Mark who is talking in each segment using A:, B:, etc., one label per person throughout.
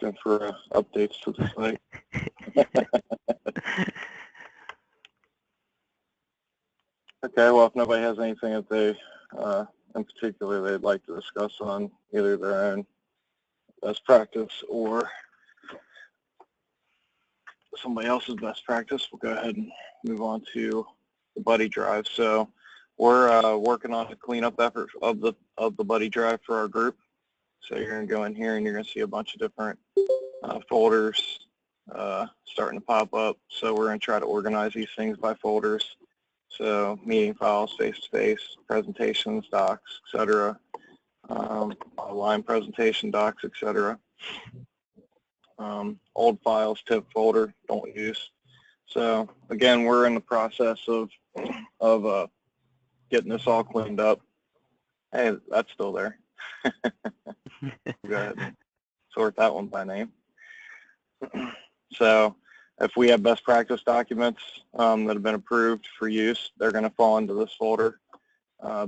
A: asking for updates to the site. Okay, well, if nobody has anything that they, in particular, they'd like to discuss on either their own best practice or somebody else's best practice, we'll go ahead and move on to the buddy drive. So we're working on a cleanup effort of the buddy drive for our group. So you're going to go in here and you're going to see a bunch of different folders starting to pop up. So we're going to try to organize these things by folders. So meeting files, face-to-face, presentations, docs, etc., online presentation docs, etc. Old files, tip folder, don't use. So again, we're in the process of getting this all cleaned up. Hey, that's still there. Go ahead and sort that one by name. So if we have best practice documents that have been approved for use, they're going to fall into this folder.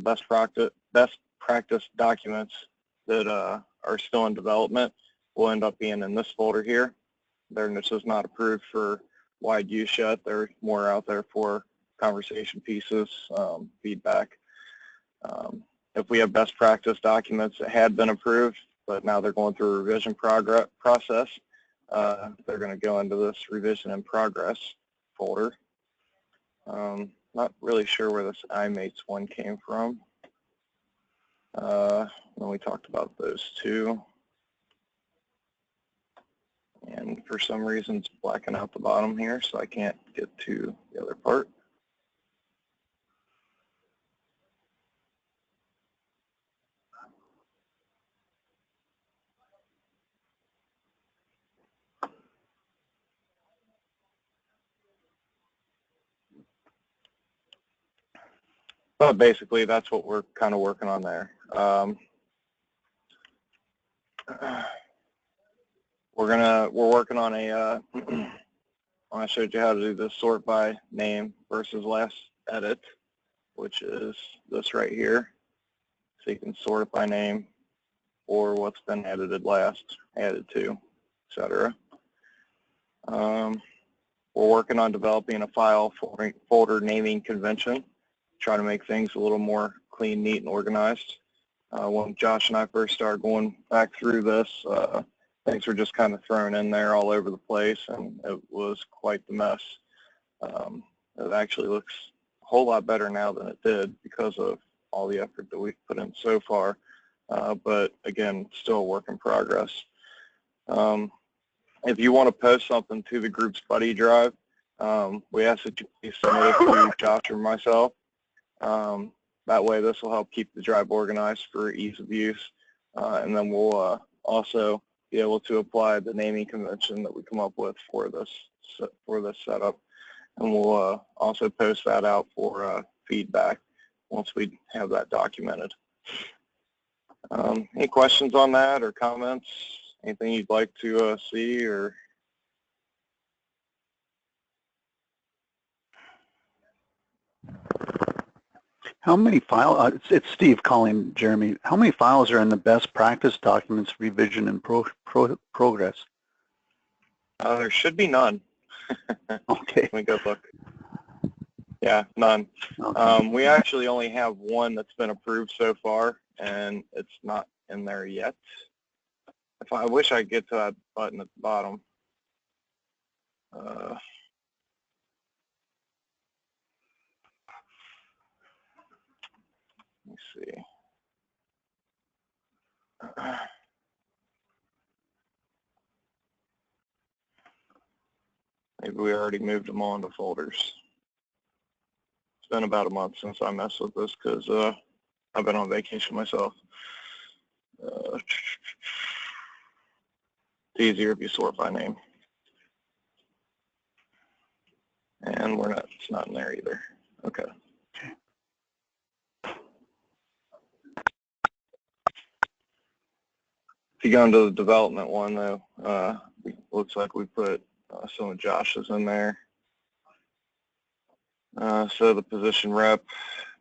A: Best practice documents that are still in development will end up being in this folder here. They're just not approved for wide use yet. They're more out there for conversation pieces, feedback. If we have best practice documents that had been approved, but now they're going through a revision process, they're going to go into this revision in progress folder. Not really sure where this iMates one came from. When we talked about those two. And for some reason it's blacking out the bottom here, so I can't get to the other part. But basically that's what we're kind of working on there. We're working on a I showed you how to do this sort by name versus last edit, which is this right here. So you can sort it by name or what's been edited last, added to, etc. We're working on developing a file folder naming convention, try to make things a little more clean, neat, and organized. When Josh and I first started going back through this, things were just kind of thrown in there all over the place, and it was quite the mess. It actually looks a whole lot better now than it did because of all the effort that we've put in so far. But again, still a work in progress. If you want to post something to the group's buddy drive, we ask that you please submit it to Josh or myself. That way this will help keep the drive organized for ease of use. And then we'll also be able to apply the naming convention that we come up with for this setup. And we'll also post that out for feedback once we have that documented. Any questions on that or comments? Anything you'd like to see or?
B: How many files, it's Steve calling Jeremy, how many files are in the best practice documents revision in progress?
A: There should be none.
B: Okay.
A: Let me go look. Yeah, none.
B: Okay.
A: We actually only have one that's been approved so far, and it's not in there yet. I wish I could get to that button at the bottom. Let me see. Maybe we already moved them on to folders. It's been about a month since I messed with this because I've been on vacation myself. It's easier if you sort by name. And it's not in there either. Okay. If you go into the development one, though, looks like we put some of Josh's in there. So the position rep,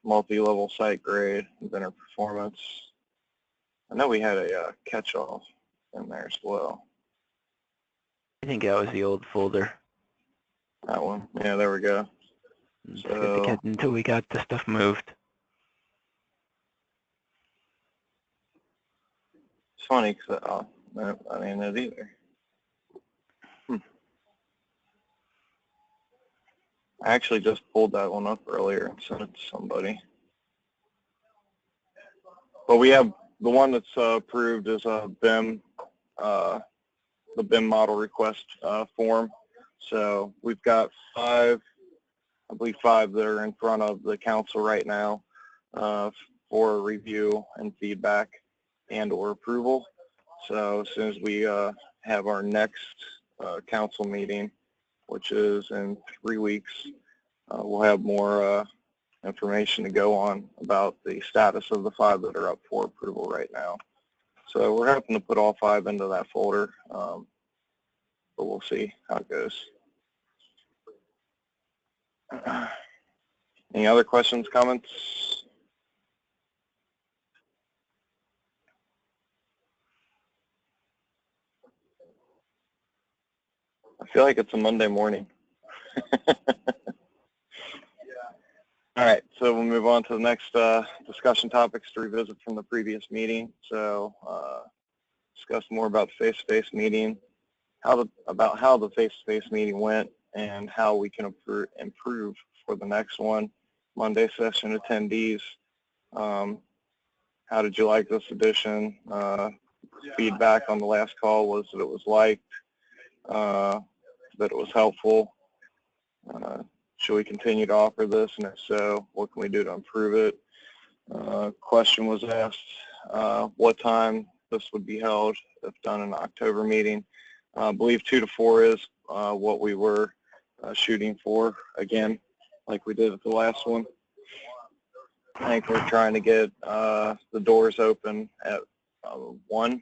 A: multi-level site grade, vendor performance. I know we had a catch-all in there as well.
C: I think that was the old folder.
A: That one. Yeah, there we go. So,
C: Until we got the stuff moved.
A: it's funny because I didn't know either. I actually just pulled that one up earlier and sent it to somebody. But we have the one that's approved is a BIM, the BIM model request form. So we've got I believe five that are in front of the council right now for review and feedback and or approval. So as soon as we have our next council meeting, which is in 3 weeks, we'll have more information to go on about the status of the five that are up for approval right now. So we're hoping to put all five into that folder, but we'll see how it goes. Any other questions, comments? I feel like it's a Monday morning. All right, so we'll move on to the next discussion topics to revisit from the previous meeting. So discuss more about the face-to-face meeting, about how the face-to-face meeting went, and how we can improve for the next one. Monday session attendees, how did you like this edition? Feedback on the last call was that it was liked, that it was helpful. Should we continue to offer this, and if so, what can we do to improve it? Question was asked, what time this would be held if done in an October meeting. I believe 2 to 4 is what we were shooting for, again, like we did at the last one. I think we're trying to get the doors open at 1,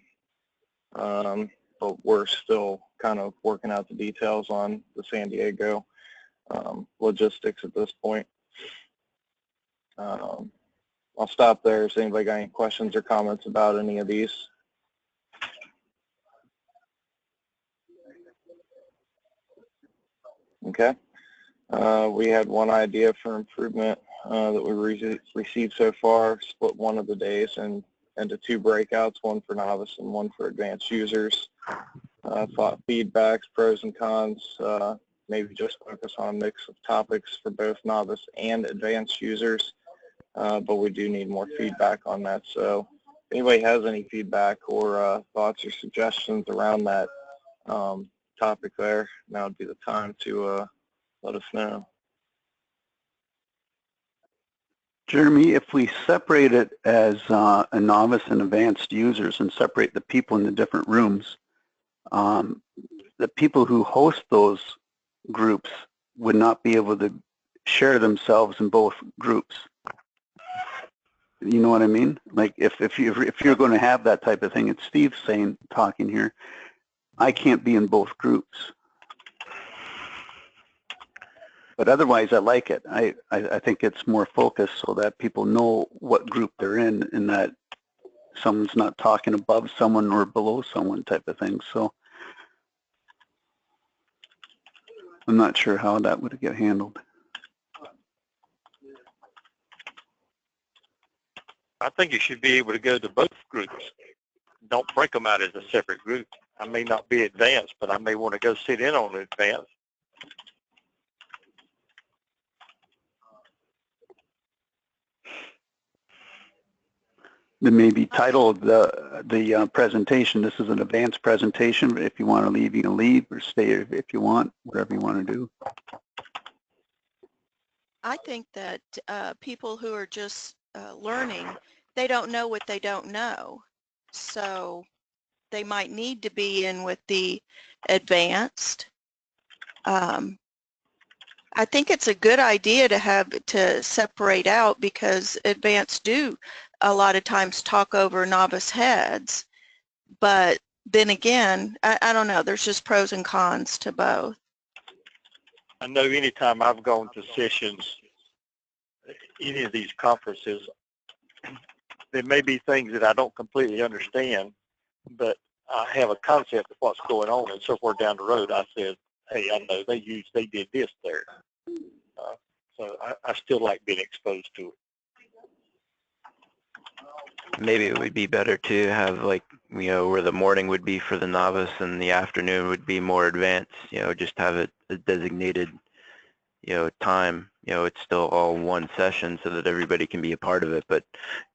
A: but we're still kind of working out the details on the San Diego logistics at this point. I'll stop there. Has anybody got any questions or comments about any of these? Okay. We had one idea for improvement that we received so far, split one of the days into 2 breakouts, one for novice and one for advanced users. Thought feedbacks, pros and cons, maybe just focus on a mix of topics for both novice and advanced users, but we do need more feedback on that. So if anybody has any feedback or thoughts or suggestions around that topic there, now would be the time to let us know.
B: Jeremy, if we separate it as a novice and advanced users and separate the people in the different rooms, the people who host those groups would not be able to share themselves in both groups. You know what I mean? Like if you're going to have that type of thing, it's Steve talking here, I can't be in both groups. But otherwise, I like it. I think it's more focused so that people know what group they're in, and that someone's not talking above someone or below someone type of thing. So I'm not sure how that would get handled.
D: I think you should be able to go to both groups. Don't break them out as a separate group. I may not be advanced, but I may want to go sit in on advanced.
B: Then maybe title the presentation. This is an advanced presentation. If you want to leave, you can leave, or stay if you want, whatever you want to do.
E: I think that people who are just learning, they don't know what they don't know. So they might need to be in with the advanced. I think it's a good idea to separate out, because advanced do a lot of times talk over novice heads. But then again, I don't know, there's just pros and cons to both.
D: I know anytime I've gone to sessions, any of these conferences, there may be things that I don't completely understand, but I have a concept of what's going on, and somewhere down the road, I said, "Hey, I know they did this there." So I still like being exposed to it.
C: Maybe it would be better to have, like, where the morning would be for the novice and the afternoon would be more advanced, just have it a designated, time. It's still all one session so that everybody can be a part of it, but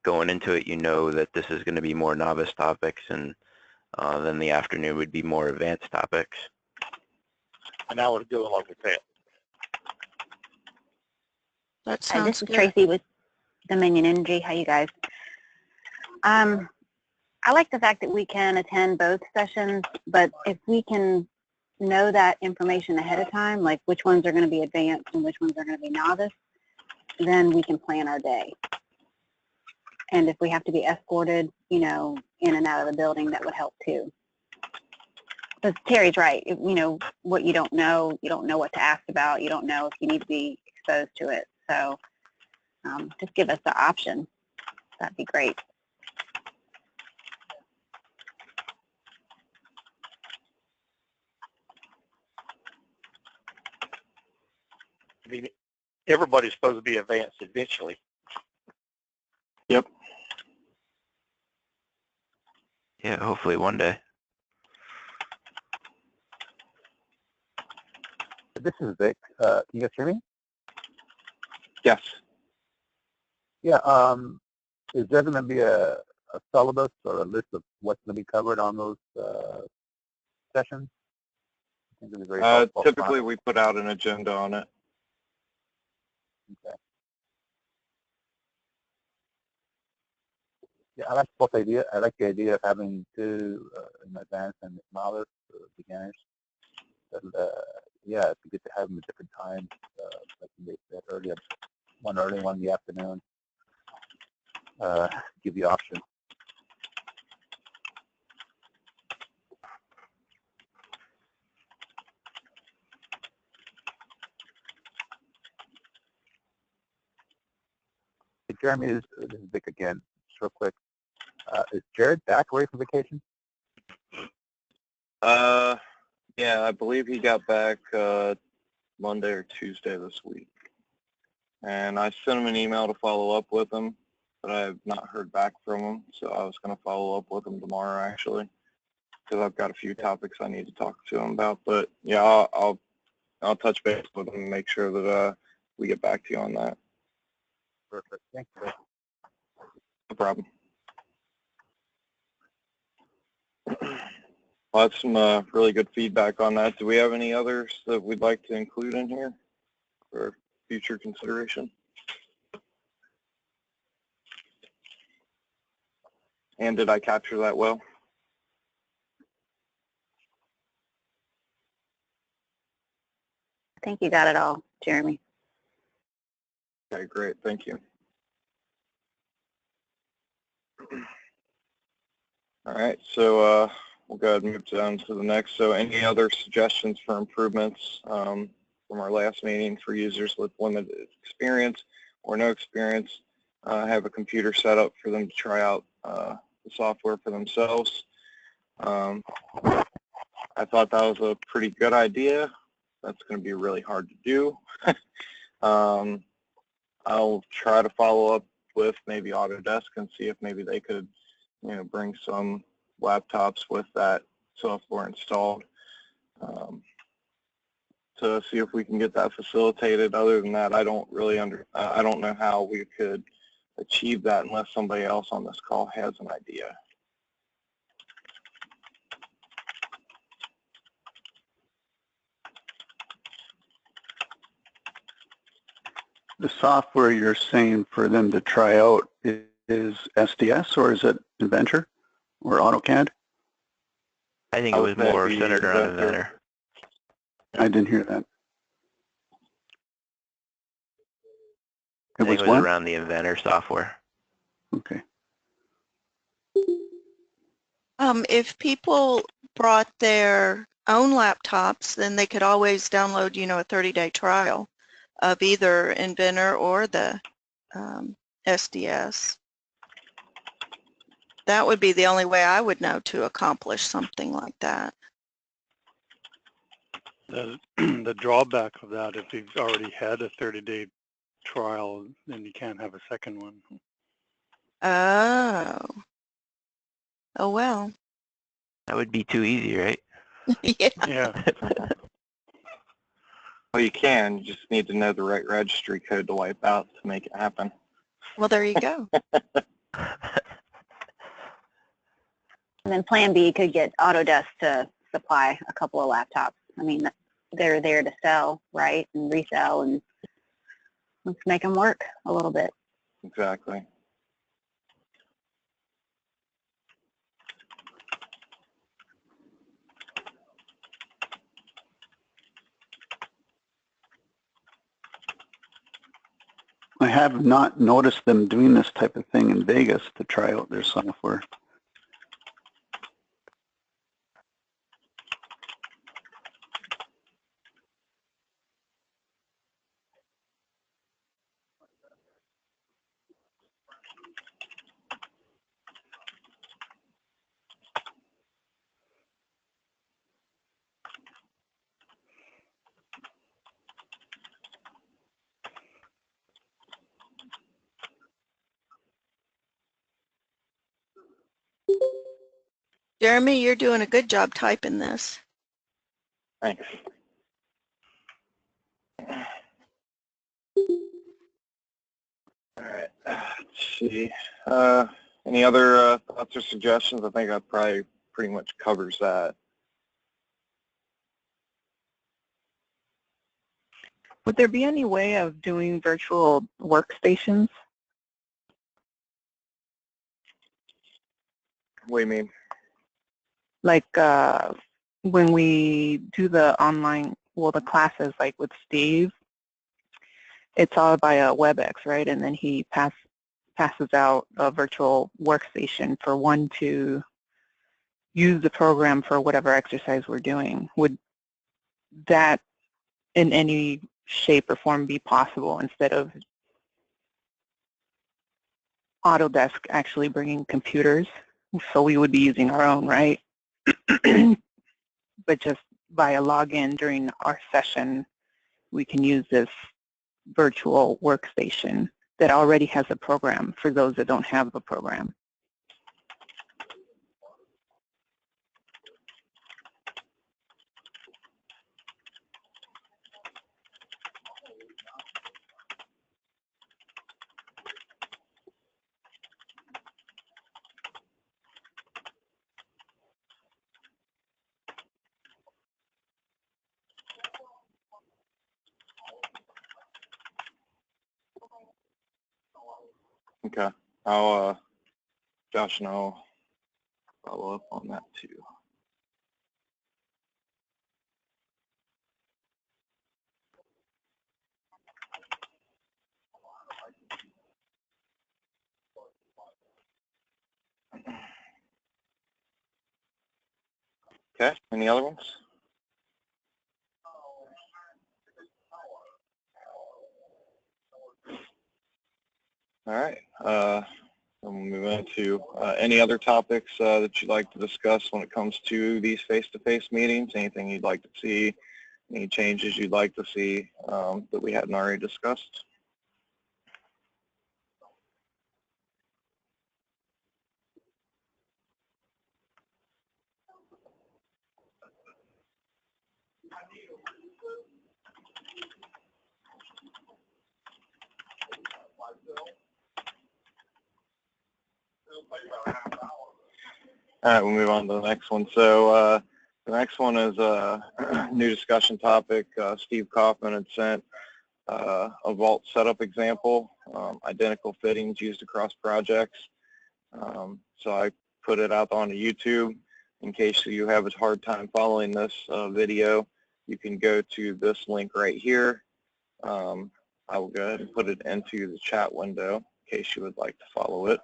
C: going into it, that this is going to be more novice topics, and then the afternoon would be more advanced topics.
D: And I would go along with that.
E: That
F: Hi,
E: sounds
F: this is
E: good.
F: Tracy with Dominion Energy. How you guys? I like the fact that we can attend both sessions, but if we can know that information ahead of time, like which ones are going to be advanced and which ones are going to be novice, then we can plan our day. And if we have to be escorted, in and out of the building, that would help too. Because Terry's right. What you don't know what to ask about. You don't know if you need to be exposed to it. So just give us the option. That'd be great.
D: I mean, everybody's supposed to be advanced eventually.
A: Yep.
C: Yeah, hopefully one day.
G: This is Vic. Can you guys hear me?
A: Yes.
G: Yeah. Is there going to be a syllabus or a list of what's going to be covered on those sessions? I think it'd be very helpful.
A: Typically, we put out an agenda on it.
G: Okay. Yeah, I like both idea. I like the idea of having two in advance and novice beginners. But, yeah, it'd be good to have them at different times. Like they said earlier, one early, one in the afternoon. Give the option. Hey, Jeremy, this is Vic again. Just real quick. Is Jared back away from vacation?
A: Yeah, I believe he got back Monday or Tuesday this week. And I sent him an email to follow up with him, but I have not heard back from him. So I was going to follow up with him tomorrow, actually, because I've got a few topics I need to talk to him about. But yeah, I'll touch base with him and make sure that we get back to you on that.
G: Perfect. Thank you.
A: No problem. Well, that's some really good feedback on that. Do we have any others that we'd like to include in here for future consideration? And did I capture that well?
F: I think you got it all, Jeremy.
A: Okay, great. Thank you. All right, so we'll go ahead and move down to the next. So any other suggestions for improvements from our last meeting for users with limited experience or no experience? Have a computer set up for them to try out the software for themselves. I thought that was a pretty good idea. That's going to be really hard to do. I'll try to follow up with maybe Autodesk and see if maybe they could, bring some laptops with that software installed to see if we can get that facilitated. Other than that, I don't know how we could achieve that unless somebody else on this call has an idea.
B: The software you're saying for them to try out is SDS, or is it Inventor or AutoCAD?
C: I think it was more centered around Inventor.
B: I didn't hear that.
C: I think it was around the Inventor software.
B: Okay.
E: If people brought their own laptops, then they could always download, a 30-day trial of either Inventor or the SDS. That would be the only way I would know to accomplish something like that.
H: The drawback of that, if you've already had a 30-day trial, then you can't have a second one.
E: Oh. Oh, well.
C: That would be too easy, right?
E: Yeah.
H: Yeah.
A: Well, you can. You just need to know the right registry code to wipe out to make it happen.
E: Well, there you go.
F: And then Plan B could get Autodesk to supply a couple of laptops. I mean, they're there to sell, right, and resell, and let's make them work a little bit.
A: Exactly.
B: I have not noticed them doing this type of thing in Vegas to try out their software.
E: Jeremy, you're doing a good job typing this.
A: Thanks. All right. Let's see. Any other thoughts or suggestions? I think that probably pretty much covers that.
I: Would there be any way of doing virtual workstations?
A: What do you mean?
I: Like when we do the online, well, the classes, like with Steve, it's all via WebEx, right? And then he passes out a virtual workstation for one to use the program for whatever exercise we're doing. Would that in any shape or form be possible instead of Autodesk actually bringing computers? So we would be using our own, right? But just via login during our session, we can use this virtual workstation that already has a program for those that don't have a program.
A: Okay. I'll, Josh and I'll follow up on that too. Okay. Any other ones? All right. We'll move on to any other topics that you'd like to discuss when it comes to these face-to-face meetings. Anything you'd like to see, any changes you'd like to see that we hadn't already discussed? All right, we'll move on to the next one. So the next one is a new discussion topic. Steve Kaufman had sent a vault setup example, identical fittings used across projects. So I put it out on YouTube. In case you have a hard time following this video, you can go to this link right here. I will go ahead and put it into the chat window in case you would like to follow it.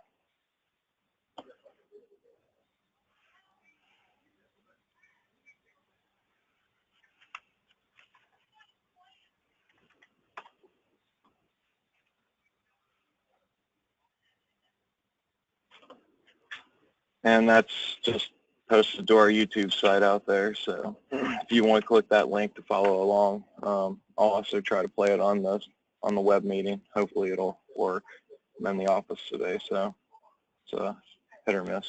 A: And that's just posted to our YouTube site out there. So if you want to click that link to follow along, I'll also try to play it on the web meeting. Hopefully it'll work. I'm in the office today, so it's a hit or miss.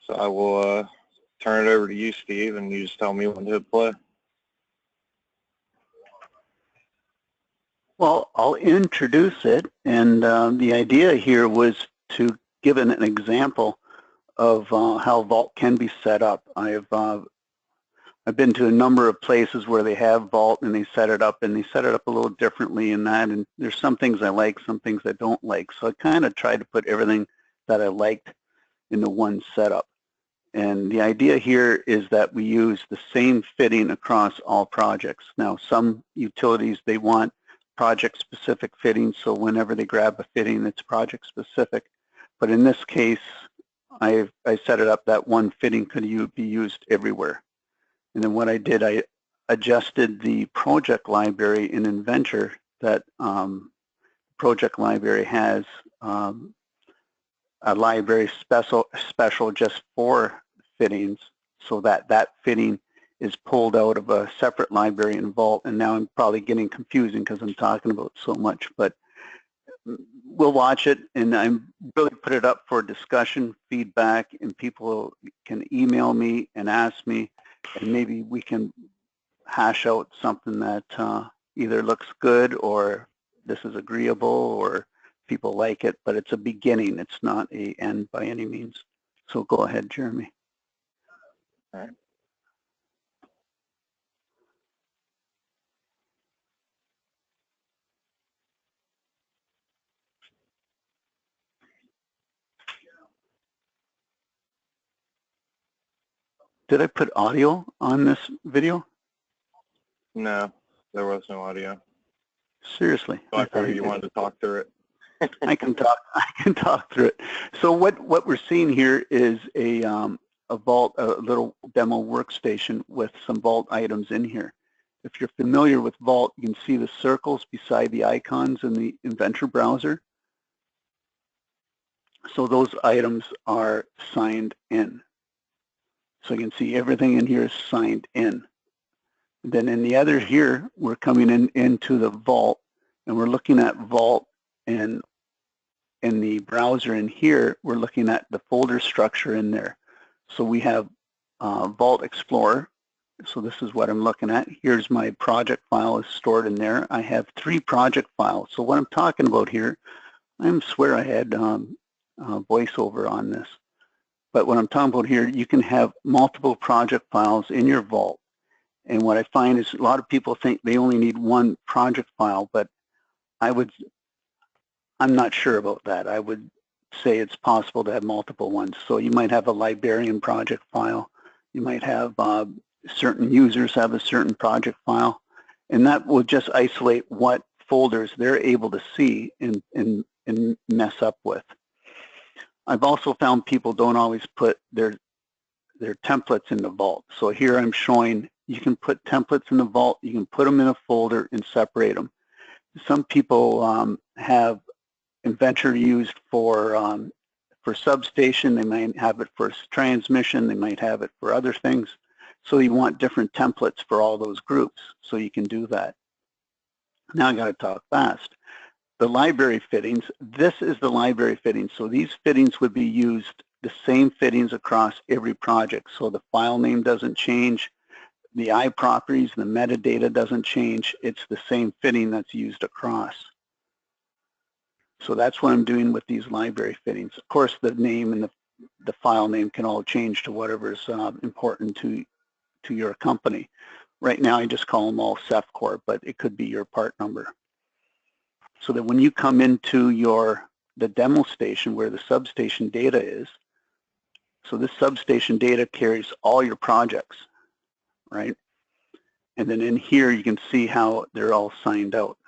A: So I will turn it over to you, Steve, and you just tell me when to hit play.
B: Well, I'll introduce it, and the idea here was to give an example of how Vault can be set up. I've been to a number of places where they have Vault and they set it up, and they set it up a little differently in that, and there's some things I like, some things I don't like. So I kind of tried to put everything that I liked into one setup. And the idea here is that we use the same fitting across all projects. Now, some utilities, they want project-specific fitting, so whenever they grab a fitting, it's project-specific. But in this case, I set it up that one fitting could be used everywhere. And then what I did, I adjusted the project library in Inventor. That project library has a library special just for fittings, so that fitting is pulled out of a separate library in Vault. And now I'm probably getting confusing because I'm talking about so much, but we'll watch it, and I'm really put it up for discussion, feedback, and people can email me and ask me, and maybe we can hash out something that either looks good or this is agreeable or people like it, but it's a beginning. It's not an end by any means. So go ahead, Jeremy.
A: All right.
B: Did I put audio on this video?
A: No, there was no audio.
B: Seriously.
A: So I figured you wanted to talk through it.
B: I can talk through it. So what we're seeing here is a Vault, a little demo workstation with some Vault items in here. If you're familiar with Vault, you can see the circles beside the icons in the Inventor browser. So those items are signed in. So you can see everything in here is signed in. Then in the other here, we're coming into the Vault, and we're looking at Vault, and in the browser in here, we're looking at the folder structure in there. So we have Vault Explorer. So this is what I'm looking at. Here's my project file is stored in there. I have 3 project files. So what I'm talking about here, I swear I had voiceover on this. But what I'm talking about here, you can have multiple project files in your Vault. And what I find is a lot of people think they only need one project file, but I'm not sure about that. I would say it's possible to have multiple ones. So you might have a librarian project file. You might have certain users have a certain project file, and that will just isolate what folders they're able to see and mess up with. I've also found people don't always put their templates in the Vault. So here I'm showing you can put templates in the Vault, you can put them in a folder and separate them. Some people have Inventor used for substation, they might have it for transmission, they might have it for other things. So you want different templates for all those groups, so you can do that. Now I got to talk fast. The library fittings, this is the library fittings. So these fittings would be used, the same fittings across every project. So the file name doesn't change, the iProperties, the metadata doesn't change. It's the same fitting that's used across. So that's what I'm doing with these library fittings. Of course, the name and the file name can all change to whatever's important to your company. Right now, I just call them all CEFCOR, but it could be your part number. So that when you come into the demo station where the substation data is, so this substation data carries all your projects, right? And then in here, you can see how they're all signed out.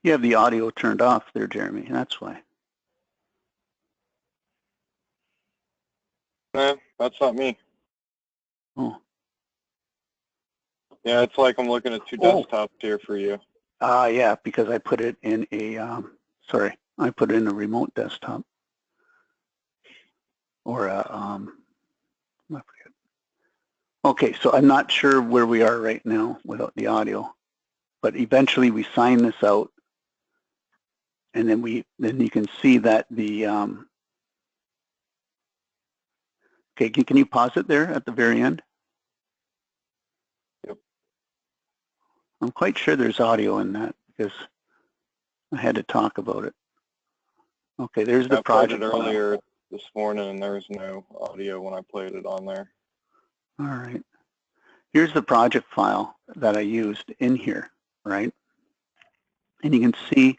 B: You have the audio turned off there, Jeremy, that's why.
A: No, that's not me.
B: Oh.
A: Yeah, it's like I'm looking at two desktops here for you.
B: Yeah, because I put it in a, I put it in a remote desktop. Or a, I forget. Okay, so I'm not sure where we are right now without the audio, but eventually we sign this out, and then you can see that the, okay, can you pause it there at the very end?
A: Yep.
B: I'm quite sure there's audio in that because I had to talk about it. Okay, there's the project
A: I played it
B: file.
A: earlier this morning, and there was no audio when I played it on there.
B: All right. Here's the project file that I used in here, right? And you can see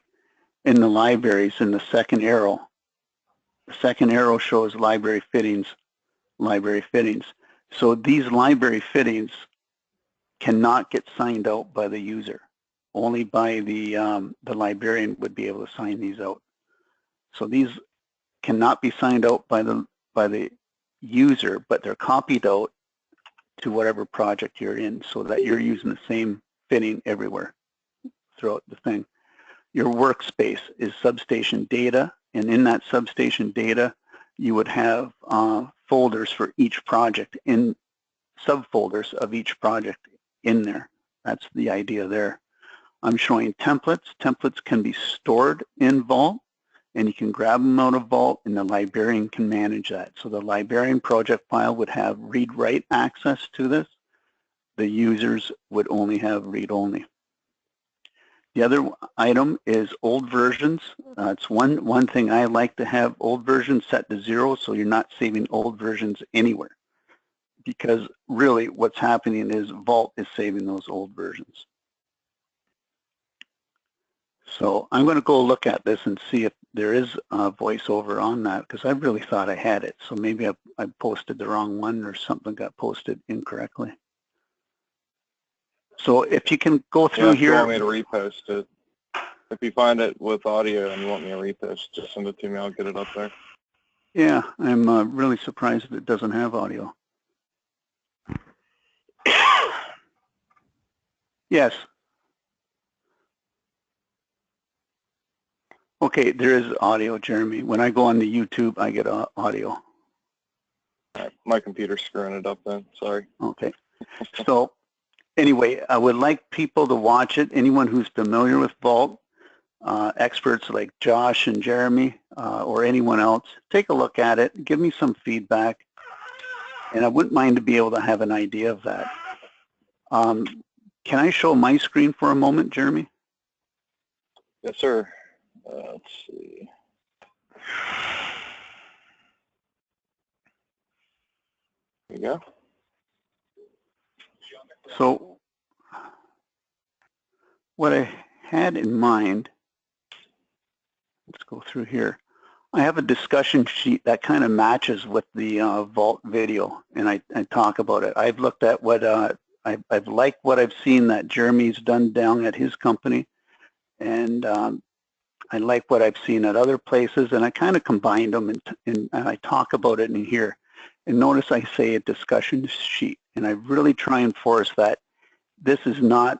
B: in the libraries in the second arrow shows library fittings. So these library fittings cannot get signed out by the user. Only by the librarian would be able to sign these out. So these cannot be signed out by the user, but they're copied out to whatever project you're in so that you're using the same fitting everywhere throughout the thing. Your workspace is substation data, and in that substation data, you would have folders for each project, in subfolders of each project in there. That's the idea there. I'm showing templates. Templates can be stored in Vault, and you can grab them out of Vault, and the librarian can manage that. So the librarian project file would have read-write access to this. The users would only have read-only. The other item is old versions. It's one thing I like to have old versions set to 0, so you're not saving old versions anywhere. Because really what's happening is Vault is saving those old versions. So I'm going to go look at this and see if there is a voiceover on that, because I really thought I had it. So maybe I posted the wrong one, or something got posted incorrectly. So if you can go through
A: if
B: here.
A: you want me to repost it. If you find it with audio and you want me to repost, just send it to me. I'll get it up there.
B: Yeah, I'm really surprised that it doesn't have audio. Yes. Okay, there is audio, Jeremy. When I go on the YouTube, I get audio.
A: All right, my computer's screwing it up then. Sorry.
B: Okay. So anyway, I would like people to watch it. Anyone who's familiar with Vault, experts like Josh and Jeremy, or anyone else, take a look at it. Give me some feedback. And I wouldn't mind to be able to have an idea of that. Can I show my screen for a moment, Jeremy?
A: Yes, sir. Let's see. There you go.
B: So what I had in mind, let's go through here. I have a discussion sheet that kind of matches with the Vault video, and I talk about it. I've looked at what, I've liked what I've seen that Jeremy's done down at his company, and I like what I've seen at other places, and I kind of combined them, and I talk about it in here. And notice I say a discussion sheet, and I really try and force that this is not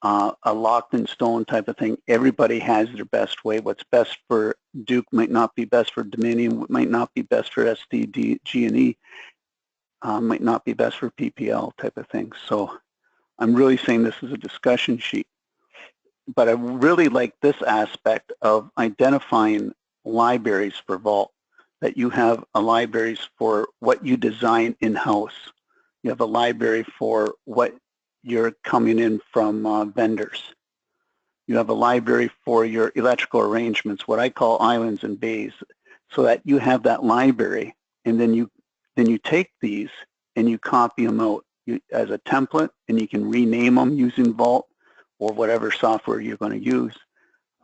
B: a locked in stone type of thing. Everybody has their best way. What's best for Duke might not be best for Dominion, might not be best for SDG&E, might not be best for PPL type of thing. So I'm really saying this is a discussion sheet. But I really like this aspect of identifying libraries for Vault, that you have a libraries for what you design in-house. You have a library for what you're coming in from vendors. You have a library for your electrical arrangements, what I call islands and bays, so that you have that library, and then you take these and you copy them out as a template, and you can rename them using Vault or whatever software you're going to use.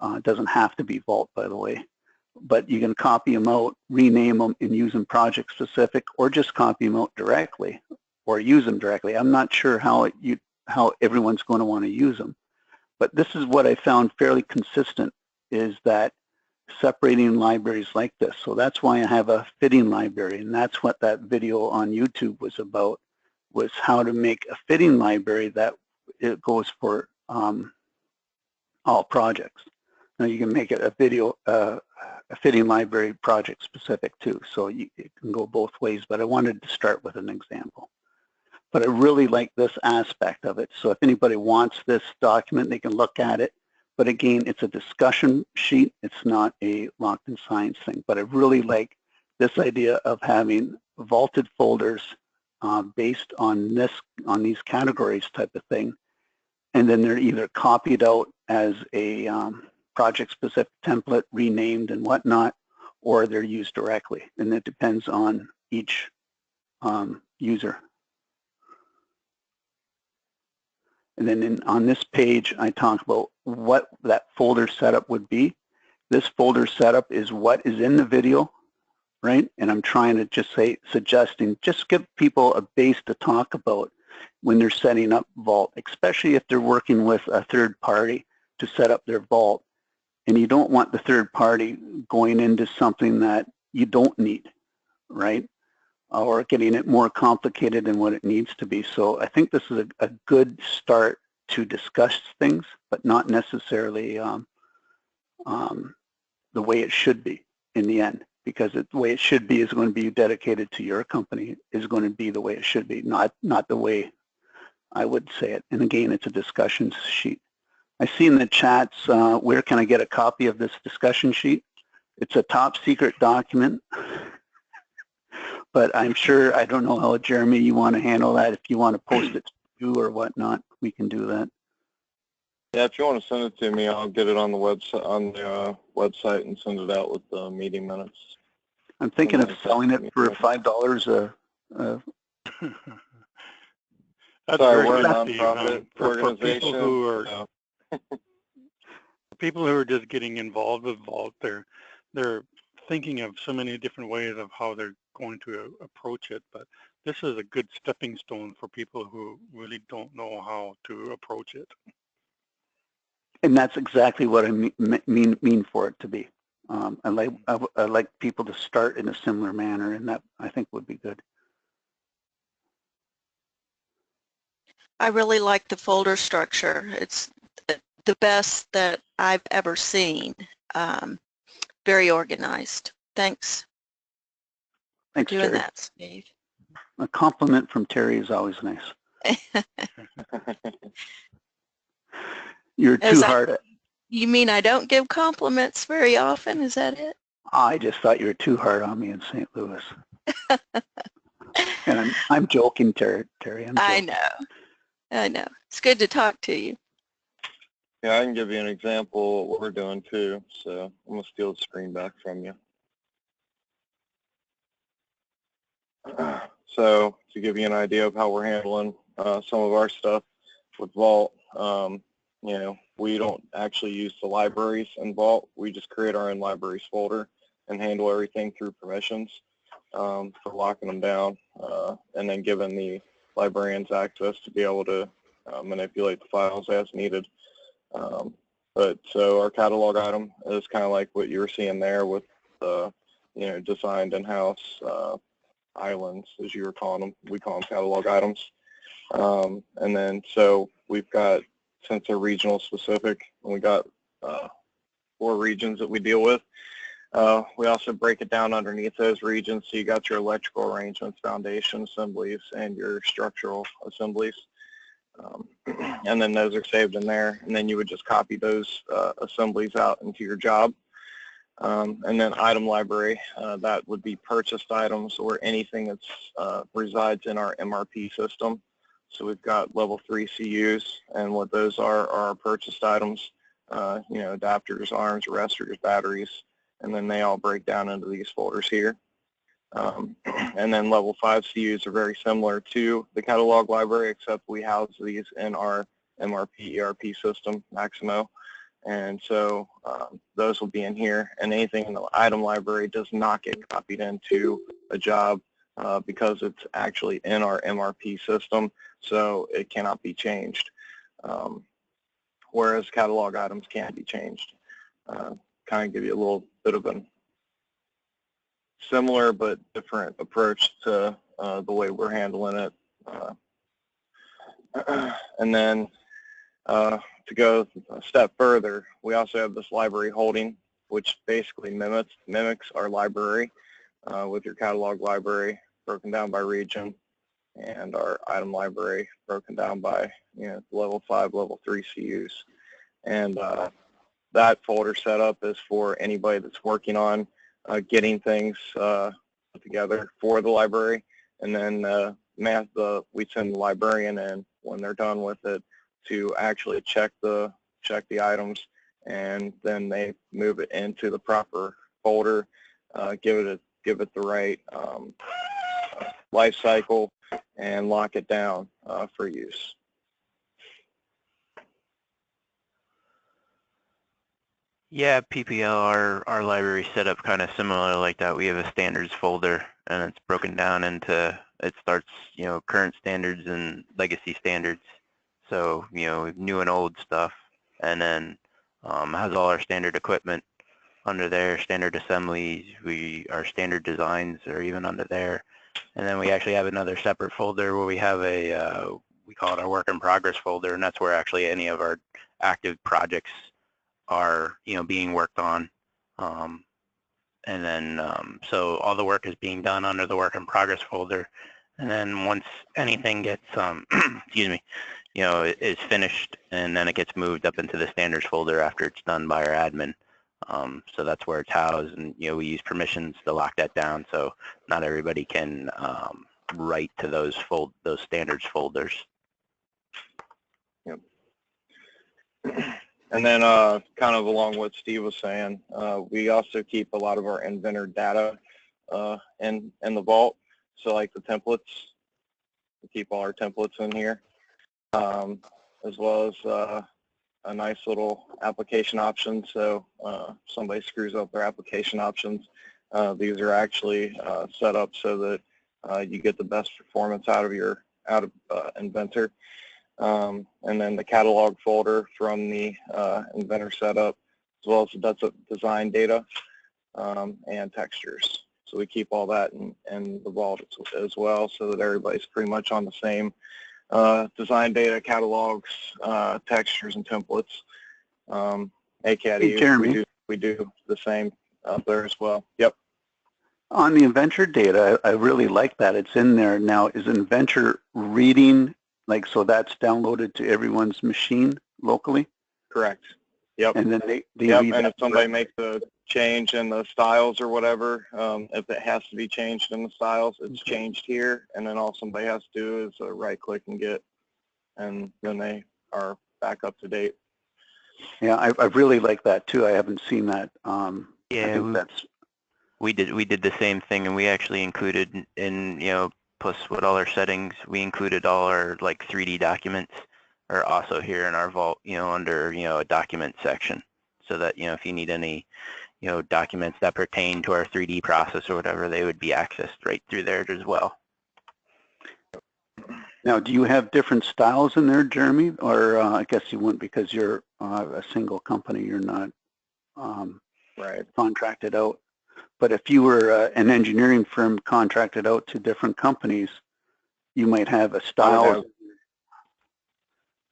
B: It doesn't have to be Vault, by the way, but you can copy them out, rename them, and use them project specific, or just copy them out directly or use them directly. I'm not sure how everyone's going to want to use them, but this is what I found fairly consistent, is that separating libraries like this. So that's why I have a fitting library, and that's what that video on YouTube was about, was how to make a fitting library that it goes for all projects. Now you can make it a video, a fitting library project specific too, so it can go both ways, but I wanted to start with an example. But I really like this aspect of it, so if anybody wants this document, they can look at it. But again, it's a discussion sheet, it's not a locked in science thing, but I really like this idea of having vaulted folders based on these categories type of thing, and then they're either copied out as a project-specific template, renamed and whatnot, or they're used directly, and it depends on each user. And then on this page, I talk about what that folder setup would be. This folder setup is what is in the video, right? And I'm trying to just suggesting, just give people a base to talk about when they're setting up Vault, especially if they're working with a third party to set up their Vault. And you don't want the third party going into something that you don't need, right? Or getting it more complicated than what it needs to be. So I think this is a good start to discuss things, but not necessarily the way it should be in the end, because the way it should be is going to be dedicated to your company, is going to be the way it should be, not the way I would say it. And again, it's a discussion sheet. I see in the chats, where can I get a copy of this discussion sheet? It's a top secret document. But I'm sure, I don't know how, Jeremy, you want to handle that. If you want to post it to you or whatnot, we can do that.
A: Yeah, if you want to send it to me, I'll get it on the website and send it out with the meeting minutes.
B: I'm thinking of selling it for $5
H: That's
A: Sorry,
H: very
A: we're a
H: good, Steve.
A: nonprofit organization.
H: For people who are people who are just getting involved with Vault, they're thinking of so many different ways of how they're going to approach it, but this is a good stepping stone for people who really don't know how to approach it.
B: And that's exactly what I mean for it to be. I like people to start in a similar manner, and that I think would be good.
E: I really like the folder structure. It's the best that I've ever seen. Very organized. Thanks for doing
B: Terry.
E: that, Steve.
B: A compliment from Terry is always nice. You're too hard at.
E: You mean I don't give compliments very often? Is that it?
B: I just thought you were too hard on me in St. Louis. And I'm joking, Terry.
E: I know. It's good to talk to you.
A: Yeah, I can give you an example of what we're doing too. So I'm going to steal the screen back from you. So to give you an idea of how we're handling some of our stuff with Vault, you know, we don't actually use the libraries in Vault. We just create our own libraries folder and handle everything through permissions for locking them down and then giving the librarians access to be able to manipulate the files as needed. But so our catalog item is kind of like what you were seeing there with you know, designed in-house islands, as you were calling them. We call them catalog items. And then so we've got, since they're regional specific, and we got 4 regions that we deal with. We also break it down underneath those regions. So you got your electrical arrangements, foundation assemblies, and your structural assemblies. And then those are saved in there, and then you would just copy those assemblies out into your job. And then item library, that would be purchased items or anything that resides in our MRP system. So we've got level 3 CUs, and what those are our purchased items, you know, adapters, arms, arresters, batteries, and then they all break down into these folders here. And then level 5 CUs are very similar to the catalog library, except we house these in our MRP ERP system, Maximo. And so those will be in here, and anything in the item library does not get copied into a job because it's actually in our MRP system, so it cannot be changed. Whereas catalog items can be changed. Kind of give you a little bit of a similar but different approach to the way we're handling it. And then to go a step further, we also have this library holding, which basically mimics our library with your catalog library broken down by region, and our item library broken down by level 5, level 3 CUs. And that folder setup is for anybody that's working on getting things together for the library, and then we send the librarian in when they're done with it to actually check the items, and then they move it into the proper folder, give it the right life cycle, and lock it down for use.
C: Yeah, PPL, our library set up kind of similar like that. We have a standards folder, and it's broken down into, it starts, current standards and legacy standards. So, new and old stuff, and then has all our standard equipment under there, standard assemblies, our standard designs are even under there. And then we actually have another separate folder where we have we call it our work in progress folder, and that's where actually any of our active projects are, being worked on. And then, so all the work is being done under the work in progress folder. And then once anything gets, excuse me, is finished, and then it gets moved up into the standards folder after it's done by our admin. So that's where it's housed, and we use permissions to lock that down, so not everybody can write to those standards folders.
A: Yep. And then kind of along what Steve was saying, we also keep a lot of our inventor data in the vault. So like the templates, we keep all our templates in here, as well as a nice little application option. So if somebody screws up their application options, these are actually set up so that you get the best performance out of inventor. And then the catalog folder from the inventor setup, as well as the design data and textures. So we keep all that in the vault as well, so that everybody's pretty much on the same design data, catalogs, textures, and templates. ACAD,
B: hey, Jeremy,
A: we do the same up there as well. Yep.
B: On the inventor data, I really like that it's in there now. Is inventor reading, like, so that's downloaded to everyone's machine locally?
A: Correct. Yep.
B: And then they
A: yep.
B: read
A: and
B: that.
A: If somebody makes a change in the styles or whatever, if it has to be changed in the styles, it's changed here, and then all somebody has to do is right click and get, and then they are back up to date.
B: Yeah, I really like that too. I haven't seen that.
C: Yeah, we did the same thing, and we actually included in plus with all our settings, we included all our like 3D documents are also here in our vault, under a document section, so that if you need any documents that pertain to our 3D process or whatever, they would be accessed right through there as well.
B: Now, do you have different styles in there, Jeremy? Or I guess you wouldn't, because you're a single company. You're not
A: right.
B: contracted out. But if you were an engineering firm contracted out to different companies, you might have a style.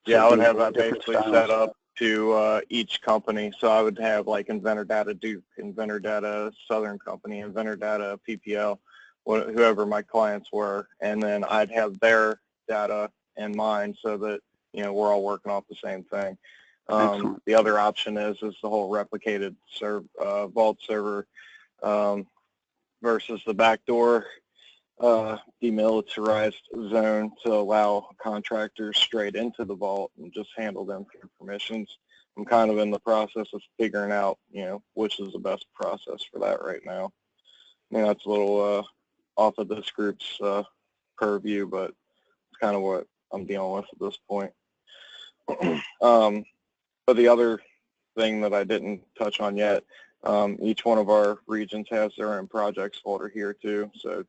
A: I would have that basically set up to each company. So I would have like Inventor Data Duke, Inventor Data Southern Company, Inventor Data PPL, whoever my clients were, and then I'd have their data in mind so that we're all working off the same thing. The other option is the whole replicated vault server versus the backdoor demilitarized zone to allow contractors straight into the vault and just handle them through permissions. I'm kind of in the process of figuring out, which is the best process for that right now. That's a little off of this group's purview, but it's kind of what I'm dealing with at this point. But the other thing that I didn't touch on yet, each one of our regions has their own projects folder here too. So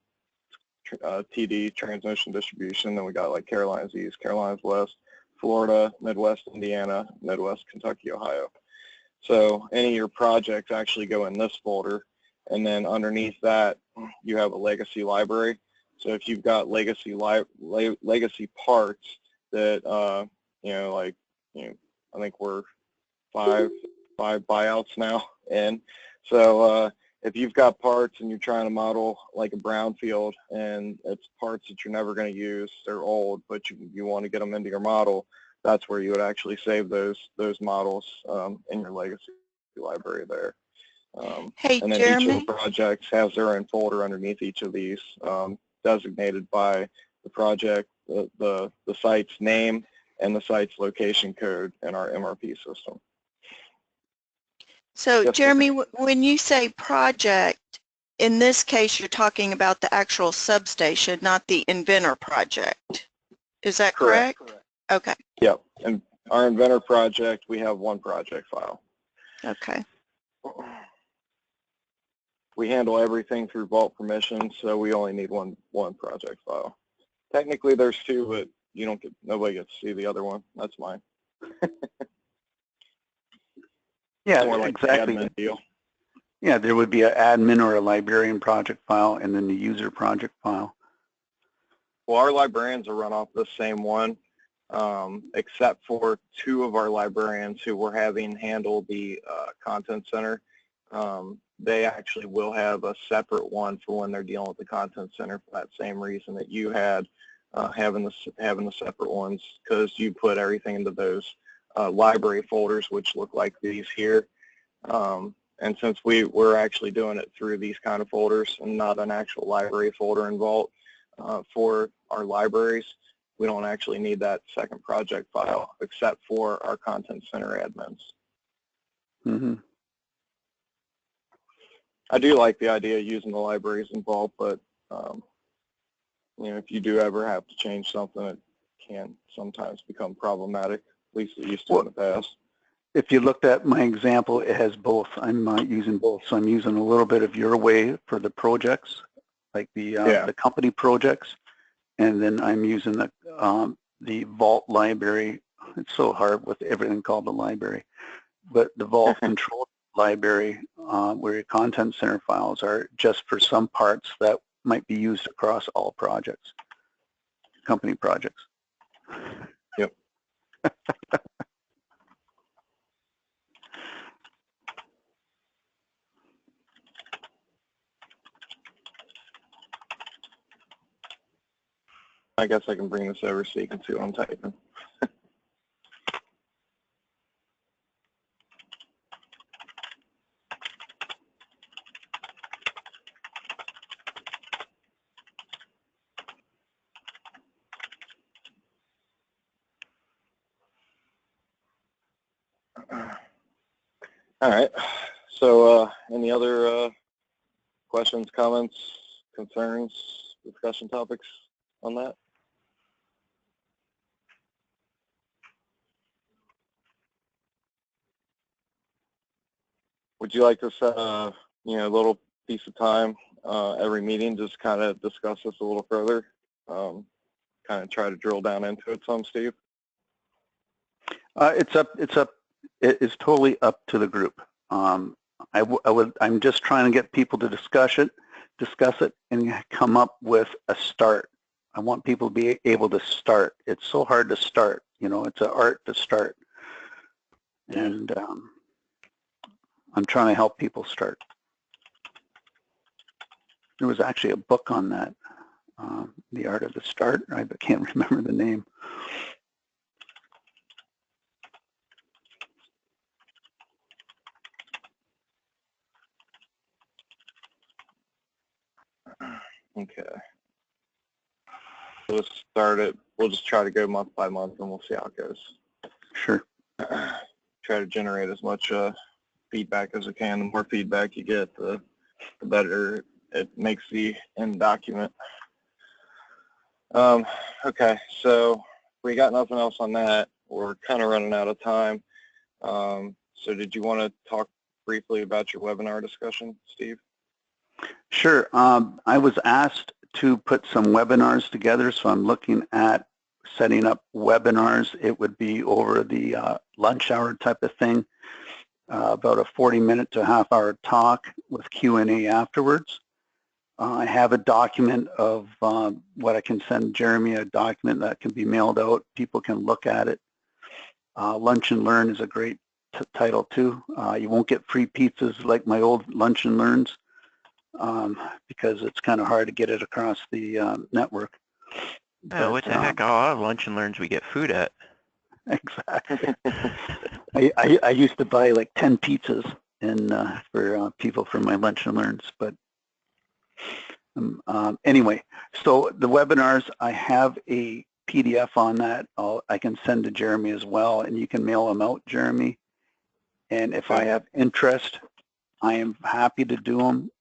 A: TD, transmission distribution, then we got like Carolinas East, Carolinas West, Florida, Midwest Indiana, Midwest Kentucky, Ohio. So any of your projects actually go in this folder, and then underneath that you have a legacy library. So if you've got legacy parts that, I think we're five buyouts now. And so if you've got parts and you're trying to model like a brownfield and it's parts that you're never going to use, they're old, but you want to get them into your model, that's where you would actually save those models in your legacy library there.
E: Hey,
A: and then
E: Jeremy?
A: each of the projects has their own folder underneath each of these, designated by the project, the site's name, and the site's location code in our MRP system.
E: So,
A: Yes,
E: Jeremy, when you say project, in this case, you're talking about the actual substation, not the inventor project. Is that correct? Okay.
A: Yep. And our inventor project, we have one project file.
E: Okay.
A: We handle everything through vault permissions, so we only need one project file. Technically, there's two, but nobody gets to see the other one. That's mine.
B: Yeah,
A: more like
B: exactly.
A: Admin deal.
B: Yeah, there would be an admin or a librarian project file and then the user project file.
A: Well, our librarians are run off the same one, except for two of our librarians who we're having handle the content center. They actually will have a separate one for when they're dealing with the content center for that same reason that you had, having the separate ones, because you put everything into those library folders, which look like these here. And since we're actually doing it through these kind of folders and not an actual library folder in Vault for our libraries, we don't actually need that second project file except for our content center admins.
B: Mm-hmm.
A: I do like the idea of using the libraries in Vault, but if you do ever have to change something, it can sometimes become problematic. At least it used to in the past.
B: If you looked at my example, it has both. I'm using both, so I'm using a little bit of your way for the projects, like the company projects, and then I'm using the Vault library. It's so hard with everything called the library, but the Vault control library, where your content center files are, just for some parts that might be used across all projects, company projects.
A: Yep. I guess I can bring this over so you can see what I'm typing. All right. So any other questions, comments, concerns, discussion topics on that? Would you like to set a little piece of time every meeting, just kind of discuss this a little further, kind of try to drill down into it some, Steve?
B: It's totally up to the group. I'm just trying to get people to discuss it and come up with a start. I want people to be able to start. It's so hard to start, it's an art to start. And I'm trying to help people start. There was actually a book on that, The Art of the Start. I can't remember the name.
A: Okay. We'll start it. We'll just try to go month by month, and we'll see how it goes.
B: Sure.
A: Try to generate as much feedback as we can. The more feedback you get, the better it makes the end document. Okay, so we got nothing else on that. We're kind of running out of time. So did you want to talk briefly about your webinar discussion, Steve?
B: Sure. I was asked to put some webinars together, so I'm looking at setting up webinars. It would be over the lunch hour type of thing, about a 40-minute to half-hour talk with Q&A afterwards. I have a document of what I can send Jeremy, a document that can be mailed out. People can look at it. Lunch and Learn is a great title too. You won't get free pizzas like my old Lunch and Learns because it's kind of hard to get it across the network.
C: Yeah, what the heck? A lot of Lunch and Learns we get food at.
B: Exactly. I used to buy like 10 pizzas and for people for my Lunch and Learns, but anyway, so the webinars, I have a PDF on that. I can send to Jeremy as well, and you can mail them out, Jeremy. And if I have interest, I am happy to do them.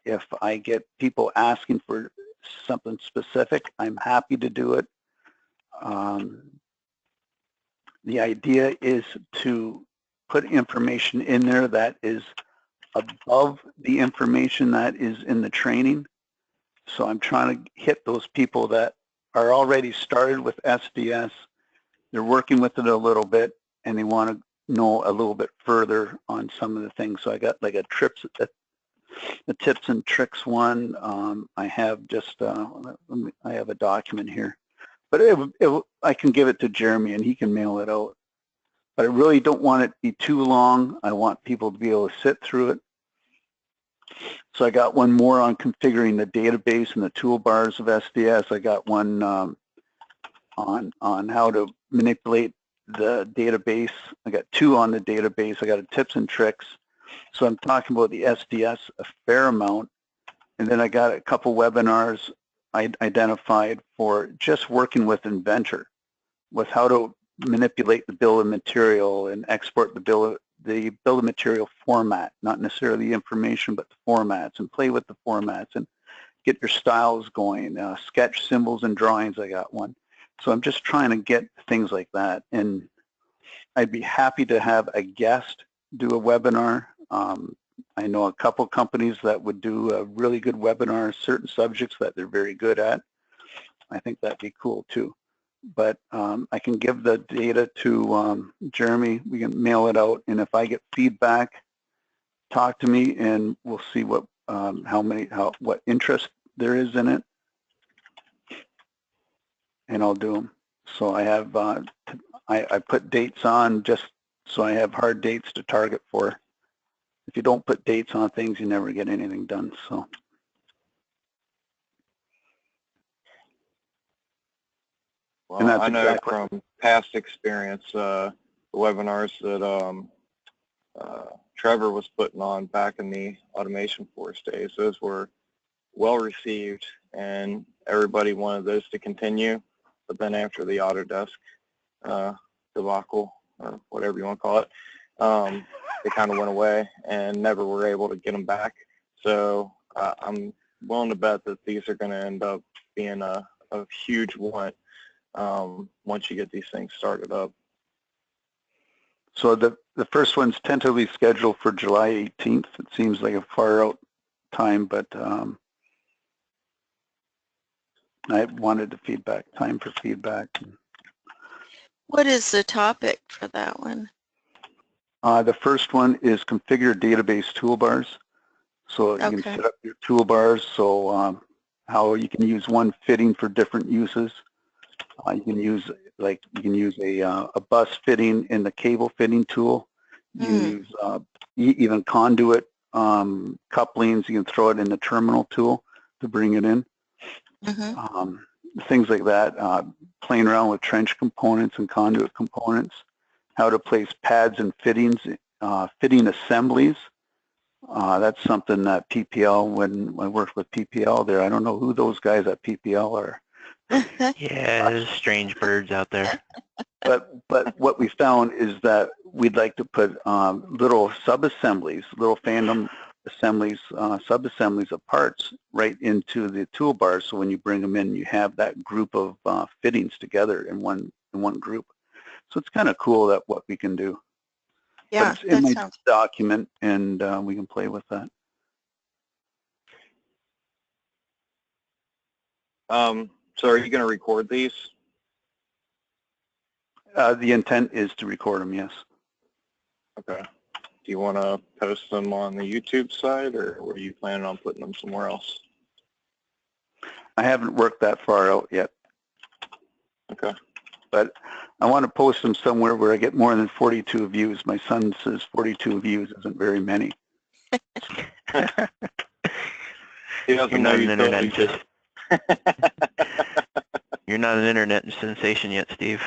B: If I get people asking for something specific, I'm happy to do it. The idea is to put information in there that is above the information that is in the training. So I'm trying to hit those people that are already started with SDS. They're working with it a little bit, and they want to know a little bit further on some of the things. So I got like a tips and tricks one. I have just I have a document here, but I can give it to Jeremy and he can mail it out. But I really don't want it to be too long. I want people to be able to sit through it. So I got one more on configuring the database and the toolbars of SDS. I got one on how to manipulate the database. I got two on the database. I got a tips and tricks. So I'm talking about the SDS a fair amount. And then I got a couple webinars I identified for just working with Inventor, with how to manipulate the bill of material and export the bill of material format, not necessarily the information, but the formats, and play with the formats and get your styles going. Sketch, symbols, and drawings, I got one. So I'm just trying to get things like that. And I'd be happy to have a guest do a webinar. I know a couple companies that would do a really good webinar, certain subjects that they're very good at. I think that'd be cool too. But I can give the data to Jeremy. We can mail it out, and if I get feedback, talk to me, and we'll see what what interest there is in it, and I'll do them. So I have I put dates on just so I have hard dates to target for. If you don't put dates on things, you never get anything done. So.
A: Well, and I know from past experience, the webinars that Trevor was putting on back in the Automation Force days, those were well received, and everybody wanted those to continue. But then after the Autodesk debacle, or whatever you want to call it, they kind of went away and never were able to get them back. So I'm willing to bet that these are going to end up being a huge want once you get these things started up.
B: So the first one's tentatively scheduled for July 18th. It seems like a far out time, but I wanted the time for feedback.
E: What is the topic for that one?
B: The first one is configure database toolbars. So you can set up your toolbars, so how you can use one fitting for different uses. You can use a bus fitting in the cable fitting tool. You can use even conduit couplings. You can throw it in the terminal tool to bring it in. Things like that. Playing around with trench components and conduit components. How to place pads and fittings, fitting assemblies. That's something that PPL, when I worked with PPL there, I don't know who those guys at PPL are.
C: Yeah, there's strange birds out there.
B: But what we found is that we'd like to put little sub-assemblies, little fandom assemblies, sub-assemblies of parts right into the toolbar. So when you bring them in, you have that group of fittings together in one group. So it's kind of cool that what we can do.
E: Yeah,
B: but it's in my document, and we can play with that.
A: So are you going to record these?
B: The intent is to record them, yes.
A: Okay. Do you want to post them on the YouTube side, or were you planning on putting them somewhere else?
B: I haven't worked that far out yet.
A: Okay.
B: But I want to post them somewhere where I get more than 42 views. My son says 42 views isn't very many.
A: He doesn't know you totally do.
C: You're not an internet sensation yet, Steve.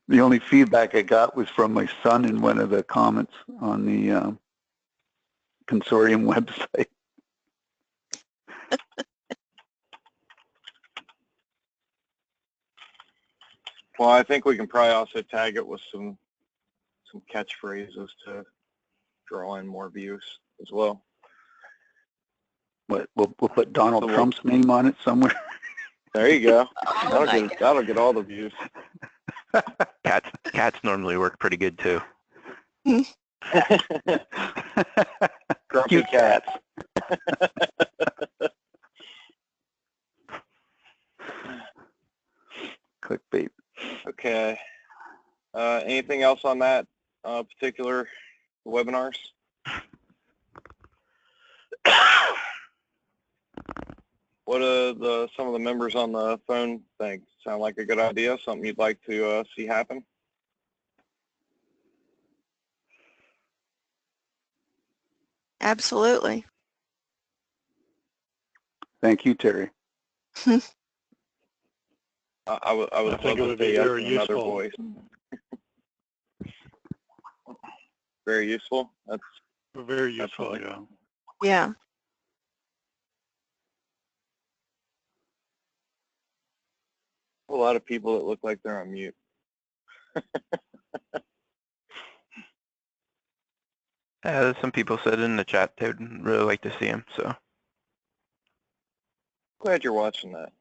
B: The only feedback I got was from my son in one of the comments on the consortium website.
A: Well, I think we can probably also tag it with some catchphrases to draw in more views as well.
B: But we'll put Donald Trump's name on it somewhere.
A: There you go.
E: Oh,
A: That'll get all the views.
C: Cats normally work pretty good too.
A: Grumpy
B: Cute
A: cats.
B: Clickbait.
A: Okay. Anything else on that particular webinars? What do some of the members on the phone think? Sound like a good idea? Something you'd like to see happen?
E: absolutely.
B: Thank you, Terry.
A: I would
H: I
A: love
H: think it
A: to
H: would be
A: see
H: very
A: another
H: useful.
A: voice. Very useful. That's
H: Very useful,
A: definitely.
H: yeah.
E: Yeah.
A: a lot of people that look like they're on mute.
C: Some people said in the chat they would really like to see him, so.
A: Glad you're watching that.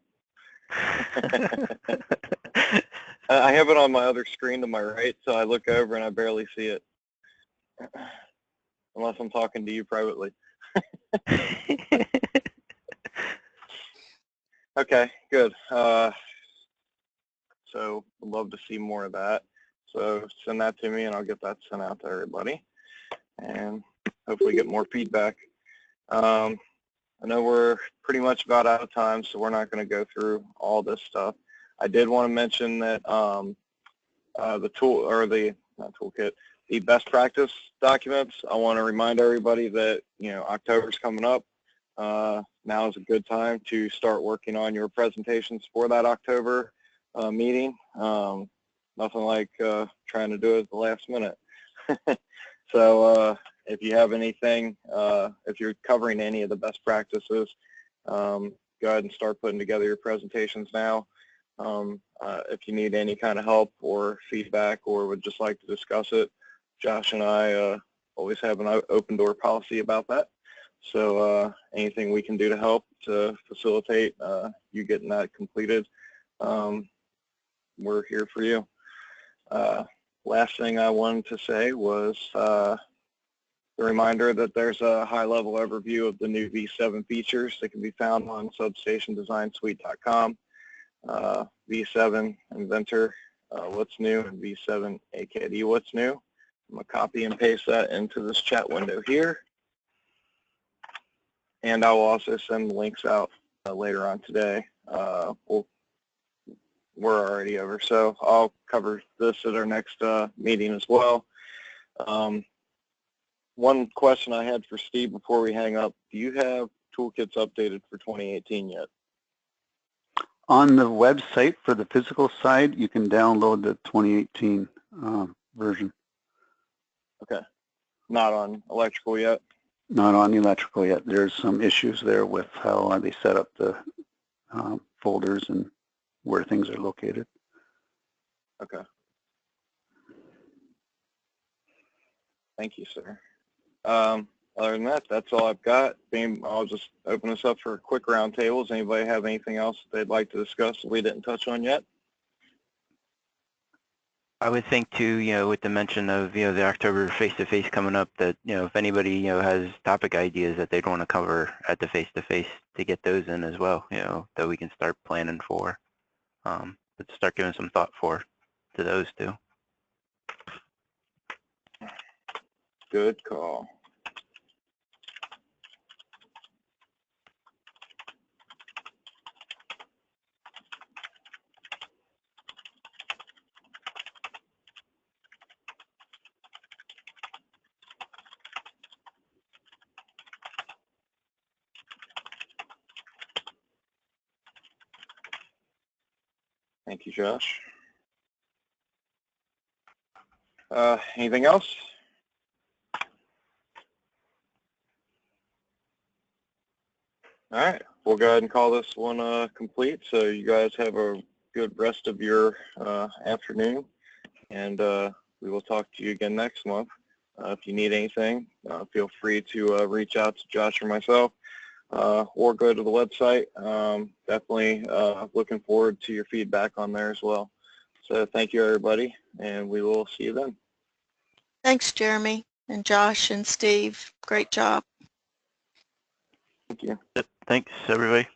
A: I have it on my other screen to my right, so I look over and I barely see it. Unless I'm talking to you privately. Okay, good. So I'd love to see more of that. So send that to me and I'll get that sent out to everybody and hopefully get more feedback. I know we're pretty much about out of time, so we're not going to go through all this stuff. I did want to mention that the tool, or the, not toolkit, the best practice documents, I want to remind everybody that, you know, October's coming up. Now is a good time to start working on your presentations for that October meeting. Nothing like trying to do it at the last minute. So if you have anything, if you're covering any of the best practices, go ahead and start putting together your presentations now. If you need any kind of help or feedback or would just like to discuss it, Josh and I always have an open door policy about that. So anything we can do to help to facilitate you getting that completed, we're here for you. Last thing I wanted to say was the reminder that there's a high-level overview of the new V7 features that can be found on substationdesignsuite.com. V7 Inventor, what's new, and V7 AKD, what's new. I'm going to copy and paste that into this chat window here. And I will also send links out later on today. We're already over, so I'll cover this at our next meeting as well. One question I had for Steve before we hang up, do you have toolkits updated for 2018 yet?
B: On the website for the physical side, you can download the 2018 version.
A: Okay. Not on electrical yet?
B: Not on the electrical yet. There's some issues there with how they set up the folders and where things are located.
A: Okay. Thank you, sir. Other than that, that's all I've got. I'll just open this up for quick roundtables. Anybody have anything else they'd like to discuss that we didn't touch on yet?
C: I would think too, you know, with the mention of, you know, the October face-to-face coming up, that, you know, if anybody, you know, has topic ideas that they'd want to cover at the face-to-face, to get those in as well, you know, that we can start planning for, let's start giving some thought to those too.
A: Good call. Thank you, Josh. Anything else? All right, we'll go ahead and call this one complete. So you guys have a good rest of your afternoon, and we will talk to you again next month. If you need anything, feel free to reach out to Josh or myself, or go to the website. Definitely looking forward to your feedback on there as well. So thank you, everybody, and we will see you then.
E: Thanks, Jeremy and Josh and Steve. Great job.
A: Thank you.
C: Thanks, everybody.